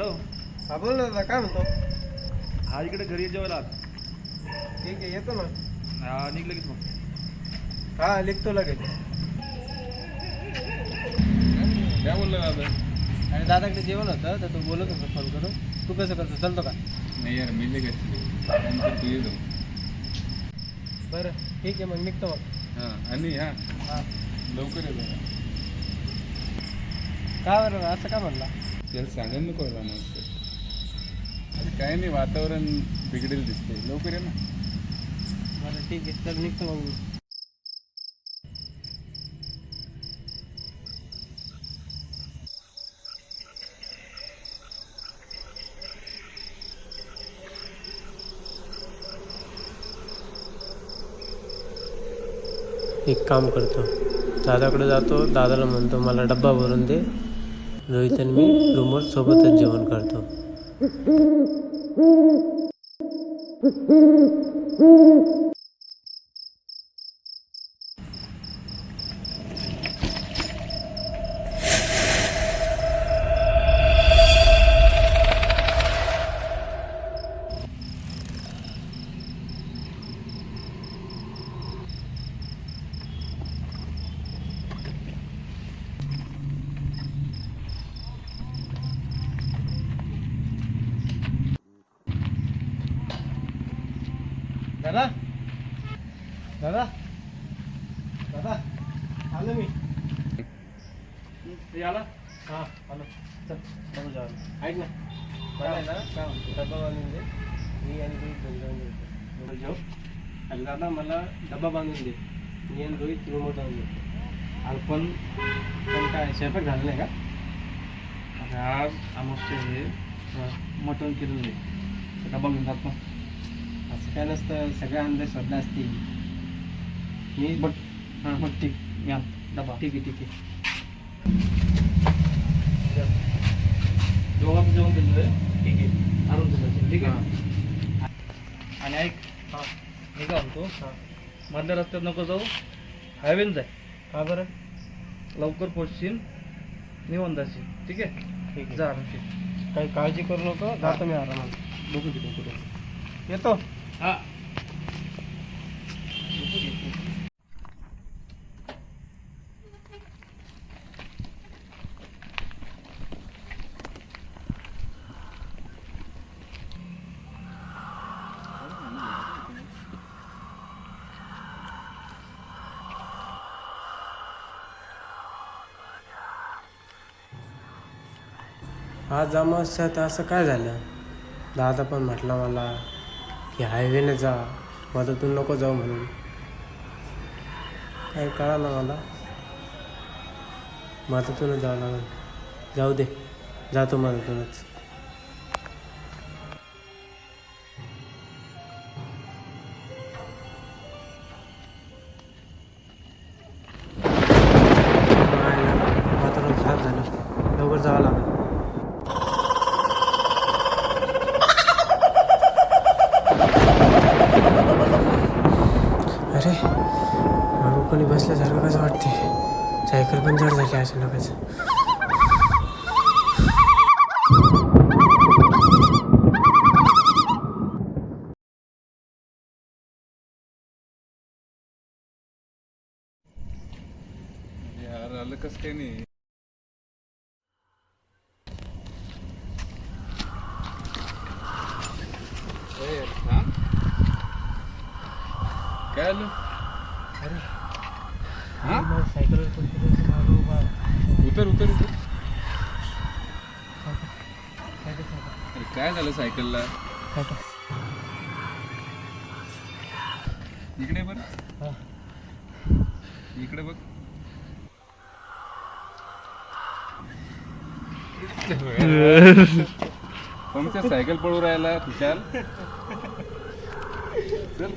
Hello. हा बोल ना दादा, काय म्हणतो? हा इकडे घरी जेवायला आज. ठीक आहे, येतो ना. हा निघलं की मग. हा लिखतो लगेच. काय बोललो दादा? आणि दादाकडे जेवण होतं तर तू बोलत होता फोन करून. तू कसं करतो, चालतो का? नाही यार मी लगेच नंतर तू ये जाऊ. बरं ठीक आहे, मग निघतो मग. हां आणि हां हा लवकर ये जरा. का बरं असं का म्हणला? त्याला सांगायला नको आहे मस्त. अरे काय नाही, वातावरण बिघडेल दिसते. लवकर ये ना. बरं ठीक आहे, चल निघतो मग मी. एक काम करतो, दादाकडे जातो. दादाला म्हणतो मला डब्बा भरून दे. रोहित आणि मी रूमवर सोबतच जेवण करतो. दादा दादा दादा आलो मी. आला. हां आलो. चल बघू जाऊ. ऐक ना, मला आहे ना काय म्हणतो, डबा बांधून दे. मी आणि रोहित घरी जाऊन येतो. जेव. आणि दादा मला डबा बांधून दे. मी आणि रोहित रूमवर जाऊन येतो. आणि पण काय स्वयंपाक झालं नाही का? आज आमोस्ट हे मटण केलेलं आहे. डबा घेऊन जात मग. असं काय नसतं, सगळ्या अंधश्रद्धा असतील. मी बट हां मग ठीक या डबा. ठीक आहे ठीक आहे. दोघांचं जेवण केलेलं आहे. ठीक आहे आणून दिलं ठीक आहे. हां. आणि ऐक, हां मी काय म्हणतो, हां. मधल्या रस्त्यात नको जाऊ, हायवेन जाय. का बरं? लवकर पोचशील, निवांत जाशील. ठीक आहे. ठीक आहे, जा आरामशीर. काही काळजी करू नको, जातो मी आरामात. बघू तिथे कुठे. येतो. हां. आज अमावस्यात असं काय झालं? दादा पण म्हटलं मला की हायवेने जा, मदतून नको जाऊ म्हणून. काही कळा ना मला. मदतूनच जावं लागेल. जाऊ दे, जातो मदतूनच. वातावरण खराब झालं, लवकर जावं लागेल. अरे मागं कोणी बसल्यासारखं कसं वाटते. सायकल पण जड झाली अचानकच. यार आलं कसं काही नाही. काय आलं? अरे हां सायकल उतर उतर उतर. अरे काय झालं सायकलला? इकडे बरं, इकडे बघ. तुमच्या सायकल पळू राहिला खुशाल. चल